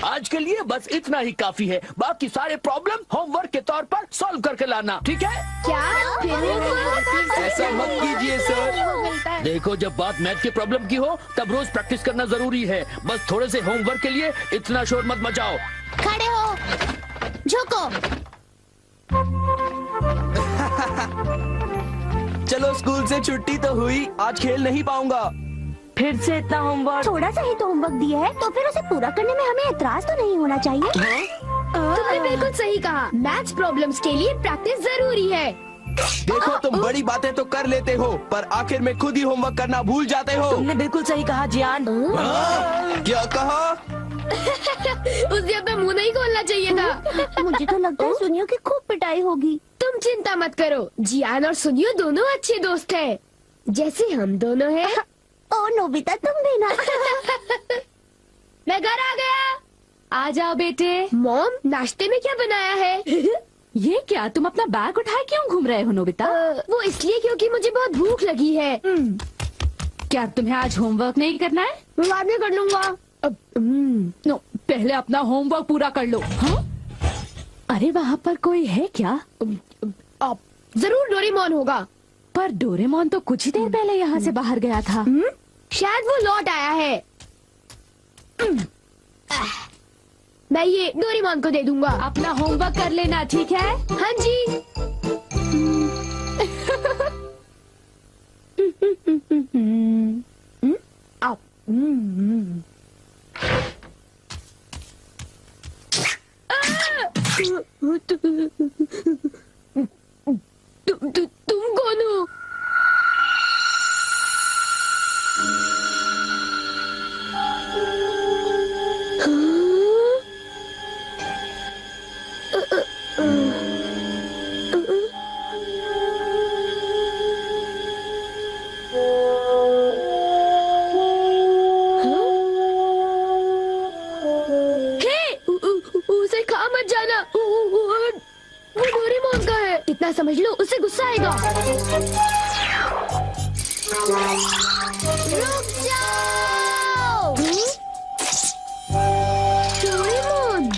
आज के लिए बस इतना ही काफी है। बाकी सारे प्रॉब्लम होमवर्क के तौर पर सॉल्व करके लाना, ठीक है? क्या? ऐसा मत कीजिए सर। देखो, जब बात मैथ के प्रॉब्लम की हो तब रोज प्रैक्टिस करना जरूरी है। बस थोड़े से होमवर्क के लिए इतना शोर मत मचाओ। खड़े हो, झुको। चलो, स्कूल से छुट्टी तो हुई, आज खेल नहीं पाऊंगा। फिर से इतना होमवर्क? थोड़ा सा ही तो होमवर्क दिया है, तो फिर उसे पूरा करने में हमें एतराज तो नहीं होना चाहिए। तुमने बिल्कुल सही कहा, मैथ्स प्रॉब्लम्स के लिए प्रैक्टिस जरूरी है। देखो, तुम बड़ी बातें तो कर लेते हो, पर आखिर में खुद ही होमवर्क करना भूल जाते हो। तुमने बिल्कुल सही कहा जियान। क्या कहा? उसे अपना मुंह नहीं खोलना चाहिए था। मुझे तो लगता है सुनियो की खूब पिटाई होगी। तुम चिंता मत करो, जियान और सुनियो दोनों अच्छे दोस्त हैं, जैसे हम दोनों हैं। ओ नोबिता, तुम भी ना। मैं घर आ गया। आ जाओ बेटे। मॉम, नाश्ते में क्या बनाया है? ये क्या, तुम अपना बैग उठाए क्यों घूम रहे हो नोबिता? वो इसलिए क्योंकि मुझे बहुत भूख लगी है। क्या तुम्हें आज होमवर्क नहीं करना है? मैं बाद में कर लूंगा। नो, पहले अपना होमवर्क पूरा कर लो। हाँ? अरे वहाँ पर कोई है क्या? जरूर डोरेमोन होगा। पर डोरेमोन तो कुछ ही देर पहले यहाँ से बाहर गया था। शायद वो लौट आया है। मैं ये डोरेमोन को दे दूंगा। अपना होमवर्क कर लेना, ठीक है? हाँ जी। तुम कौन हो? उसे खा मत जाना, वो डोरेमोन का है। इतना समझ लो, उससे गुस्सा आएगा। रुक जाओ। डोरेमोन,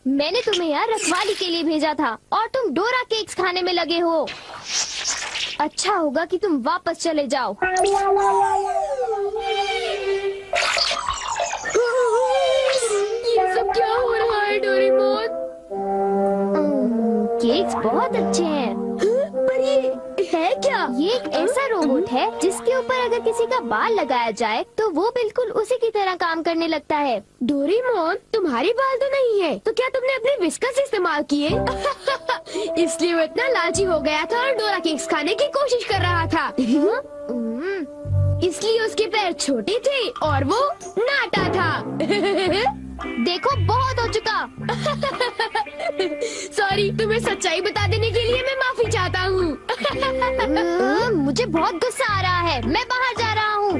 मैंने तुम्हें यहाँ रखवाली के लिए भेजा था और तुम डोरा केक्स खाने में लगे हो। अच्छा होगा कि तुम वापस चले जाओ। ये सब क्या हो रहा है डोरेमोन? केक्स बहुत अच्छे हैं। पर ये है क्या? ये एक ऐसा रोबोट है जिसके ऊपर अगर किसी का बाल लगाया जाए तो वो बिल्कुल उसी की तरह काम करने लगता है। डोरेमोन, तुम्हारे बाल तो नहीं है, तो क्या तुमने अपने विस्कस इस्तेमाल किए? इसलिए वो इतना लालची हो गया था और डोरा केक्स खाने की कोशिश कर रहा था। इसलिए उसके पैर छोटे थे और वो नाटा था। देखो, बहुत हो चुका। सॉरी, तुम्हें सच्चाई बता देने के लिए मैं माफी चाहता हूँ। मुझे बहुत गुस्सा आ रहा है, मैं बाहर जा रहा हूँ।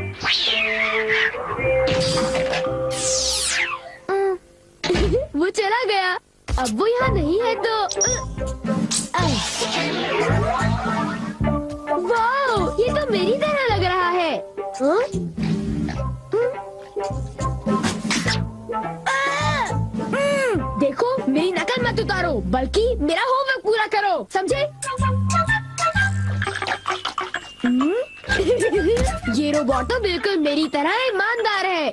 वो चला गया, अब वो यहाँ नहीं है तो। वाह, ये तो मेरी तरह लग रहा है। देखो, मेरी नकल मत उतारो, बल्कि मेरा होमवर्क पूरा करो, समझे? ये रोबोट तो बिल्कुल मेरी तरह ईमानदार है।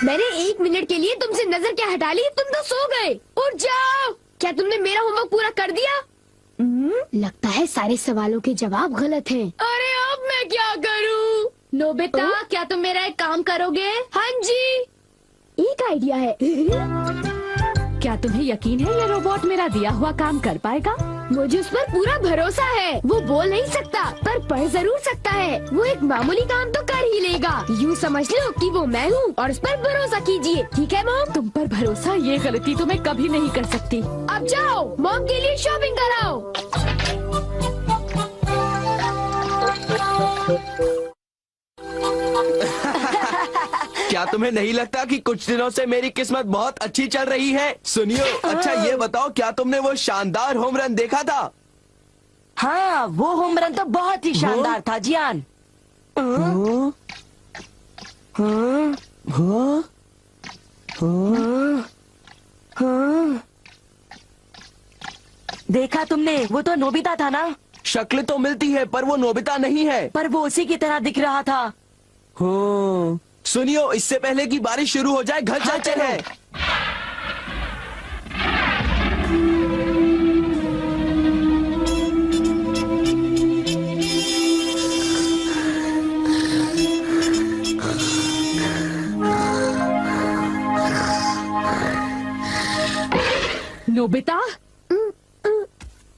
मैंने 1 मिनट के लिए तुमसे नजर क्या हटा ली, तुम तो सो गए। उठ जाओ। क्या तुमने मेरा होमवर्क पूरा कर दिया? लगता है सारे सवालों के जवाब गलत हैं। अरे अब मैं क्या करूं? नोबिता, क्या तुम मेरा एक काम करोगे? हाँ जी, एक आइडिया है। क्या तुम्हें यकीन है ये रोबोट मेरा दिया हुआ काम कर पाएगा? मुझे उस पर पूरा भरोसा है। वो बोल नहीं सकता पर पढ़ जरूर सकता है। वो एक मामूली काम तो कर ही लेगा। यूँ समझ लो कि वो मैं हूँ और उस पर भरोसा कीजिए, ठीक है मॉम? तुम पर भरोसा, ये गलती तो मैं कभी नहीं कर सकती। अब जाओ, मॉम के लिए शॉपिंग कराओ। क्या तुम्हें नहीं लगता कि कुछ दिनों से मेरी किस्मत बहुत अच्छी चल रही है? सुनियो, अच्छा ये बताओ, क्या तुमने वो शानदार होम रन देखा था? हाँ, वो होम रन तो बहुत ही शानदार था जियान। हाँ? हाँ? हाँ? हाँ। देखा तुमने, वो तो नोबिता था ना? शक्ल तो मिलती है पर वो नोबिता नहीं है। पर वो उसी की तरह दिख रहा था। हाँ। सुनियो, इससे पहले कि बारिश शुरू हो जाए घर चलते चलो। हैं। नोबिता,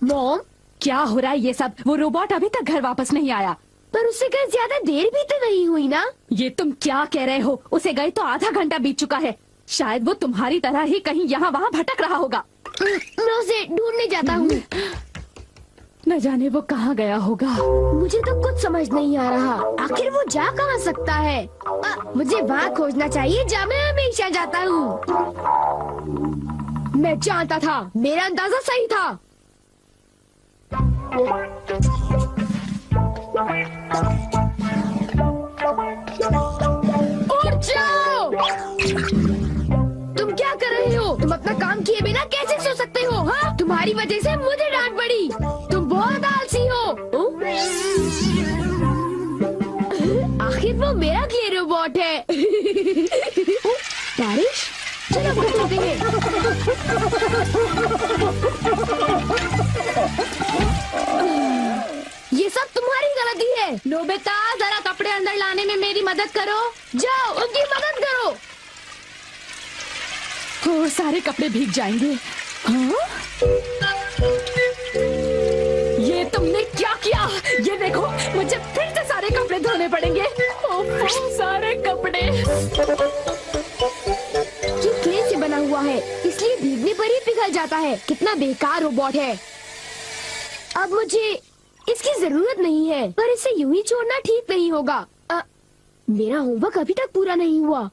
मॉम, क्या हो रहा है ये सब? वो रोबोट अभी तक घर वापस नहीं आया। पर उससे कहीं ज्यादा देर भी तो नहीं हुई ना। ये तुम क्या कह रहे हो? उसे गए तो आधा घंटा बीत चुका है। शायद वो तुम्हारी तरह ही कहीं यहाँ वहाँ भटक रहा होगा। मैं उसे ढूंढने जाता हूँ। न जाने वो कहाँ गया होगा। मुझे तो कुछ समझ नहीं आ रहा, आखिर वो जा कहाँ सकता है? मुझे वहाँ खोजना चाहिए जहाँ मैं हमेशा जाता हूँ। मैं जानता था, मेरा अंदाजा सही था। उठ जाओ! तुम क्या कर रहे हो? तुम अपना काम किए बिना कैसे सो सकते हो? हाँ, तुम्हारी वजह से मुझे डांट पड़ी। तुम बहुत आलसी हो। आखिर वो मेरा क्ले रोबोट है। बारिश, चलो घर चलते हैं। ये सब तुम्हारी गलती है। नोबिता, जरा कपड़े अंदर लाने में मेरी मदद करो। जाओ, उनकी मदद करो। वो सारे कपड़े भीग जाएंगे। हाँ? ये तुमने क्या किया? ये देखो, मुझे फिर से सारे कपड़े धोने पड़ेंगे। ओह, सारे कपड़े। ये क्ले से बना हुआ है, इसलिए भीगने पर ही पिघल जाता है। कितना बेकार रोबोट है। अब मुझे इसकी जरूरत नहीं है, पर इसे यूं ही छोड़ना ठीक नहीं होगा। मेरा होमवर्क अभी तक पूरा नहीं हुआ।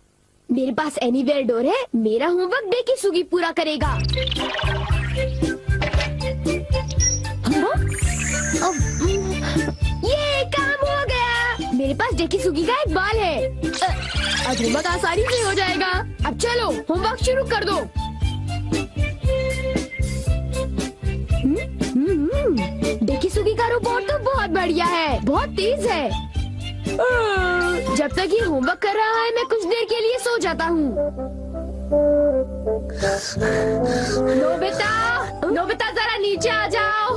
मेरे पास एनीवेयर डोर है। मेरा होमवर्क डेकिसुगी पूरा करेगा। ये काम हो गया। मेरे पास डेकिसुगी का एक बाल है। अब होमवर्क आसानी से हो जाएगा। अब चलो, होमवर्क शुरू कर दो। डेकिसुगी का रोबोट तो बहुत बढ़िया है, बहुत तेज है। जब तक ये होमवर्क कर रहा है, मैं कुछ देर के लिए सो जाता हूँ। नोबिता, जरा नीचे आ जाओ।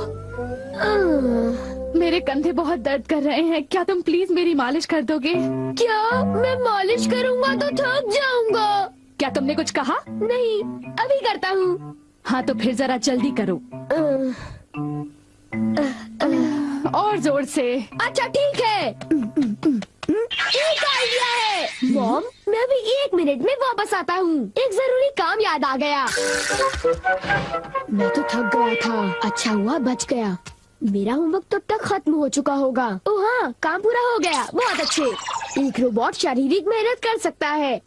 मेरे कंधे बहुत दर्द कर रहे हैं। क्या तुम प्लीज मेरी मालिश कर दोगे? क्या? मैं मालिश करूँगा तो थक जाऊंगा। क्या तुमने कुछ कहा? नहीं, अभी करता हूँ। हाँ तो फिर जरा जल्दी करो। और जोर से। अच्छा ठीक है। एक आइडिया है। मॉम, मैं अभी 1 मिनट में वापस आता हूँ। एक जरूरी काम याद आ गया। मैं तो थक गया था। अच्छा हुआ बच गया। मेरा होमवर्क तब तक खत्म हो चुका होगा। ओह हाँ, काम पूरा हो गया। बहुत अच्छे। एक रोबोट शारीरिक मेहनत कर सकता है।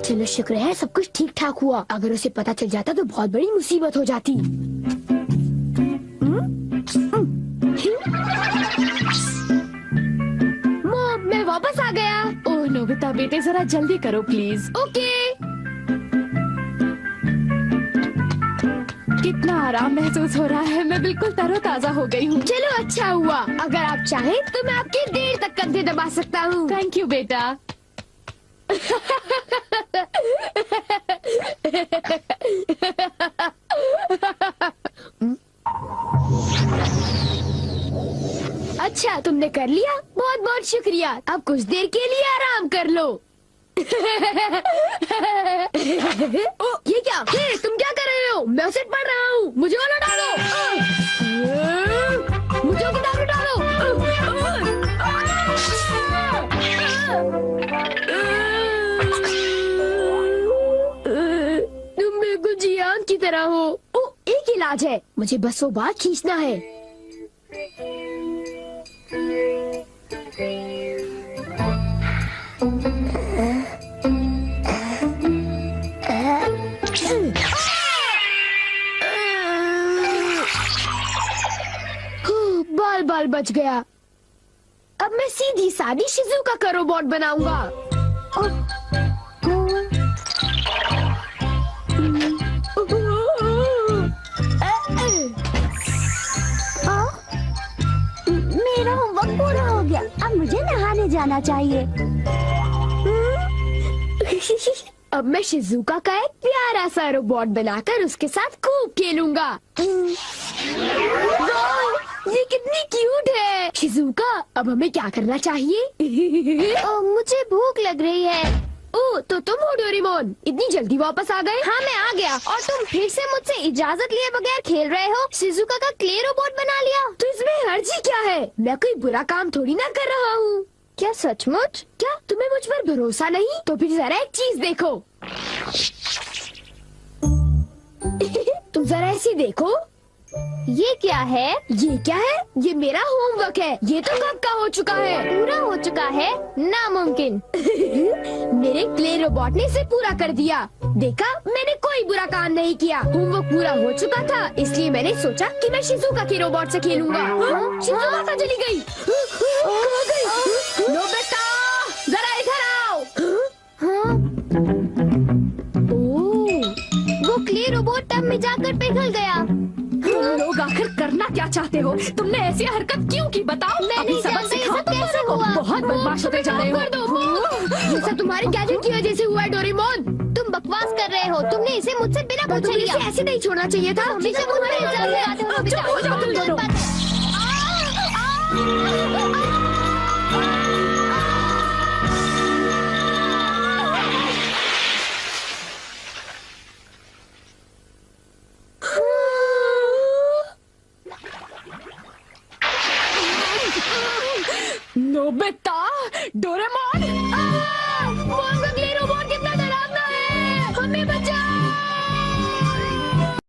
चलो शुक्र है सब कुछ ठीक ठाक हुआ। अगर उसे पता चल जाता तो बहुत बड़ी मुसीबत हो जाती। मॉम, मैं वापस आ गया। ओह नोबिता बेटे, जरा जल्दी करो प्लीज। ओके। कितना आराम महसूस हो रहा है। मैं बिल्कुल तरोताजा हो गई हूँ। चलो अच्छा हुआ। अगर आप चाहें तो मैं आपके देर तक कंधे दबा सकता हूँ। थैंक यू बेटा। अच्छा, तुमने कर लिया। बहुत बहुत शुक्रिया। अब कुछ देर के लिए आराम कर लो। ओ, ये क्या? हे, तुम क्या कर रहे हो? मैं उसे पढ़ रहा हूँ। मुझे वाला डालो। मुझे किताब डालो। तरह हो। ओ, एक इलाज है, मुझे बस वो बात खींचना है। बाल बाल बच गया। अब मैं सीधी सादी शिजुका का रोबोट बनाऊंगा। मेरा होमवर्क पूरा हो गया, अब मुझे नहाने जाना चाहिए। अब मैं शिजुका का एक प्यारा सा रोबोट बनाकर उसके साथ खूब खेलूंगा। वाह, ये कितनी क्यूट है। शिजुका, अब हमें क्या करना चाहिए? मुझे भूख लग रही है। ओ, तो तुम हो डोरेमोन, इतनी जल्दी वापस आ गए? हाँ, मैं आ गया। और तुम फिर से मुझसे इजाजत लिए बगैर खेल रहे हो। शिजुका का क्ले रोबोट बना लिया। तो इसमें हर्जी क्या है? मैं कोई बुरा काम थोड़ी ना कर रहा हूँ। क्या सचमुच? क्या तुम्हें मुझ पर भरोसा नहीं? तो फिर जरा एक चीज देखो। तुम जरा ऐसी देखो। ये क्या है? ये क्या है? ये मेरा होमवर्क है। ये तो कब का हो चुका है। पूरा हो चुका है? नामुमकिन। मेरे क्ले रोबोट ने इसे पूरा कर दिया। देखा, मैंने कोई बुरा काम नहीं किया। होमवर्क पूरा हो चुका था, इसलिए मैंने सोचा कि मैं शिजुका के रोबोट से खेलूंगा। शिजुका कहाँ चली गई? कहाँ गई? नोबिता, जरा इधर आओ। हाँ? ओह, वो क्ले रोबोट टब में जाकर पिघल गया। तुम लोग आखिर करना क्या चाहते हो? तुमने ऐसी हरकत क्यों की बताओ? मैं अभी नहीं सबक जानता ये सिखाओ सब कैसे तुम हुआ। बहुत बदमाश होते जा रहे हो। कर दो। ये सब तुम्हारे गैजेट की वजह से हुआ है डोरेमोन। तुम बकवास कर रहे हो। तुमने इसे मुझसे बिना पूछे तुम्हें लिया। इसे ऐसे नहीं छोड़ना चाहिए था। हमेशा मुझ पर इल्जाम लगाते हो नोबिता। चुप हो जाओ तुम दोनों। नोबिता, डोरेमोन, मोन का क्ले रोबोट कितना डरावना है। हमें बचाओ।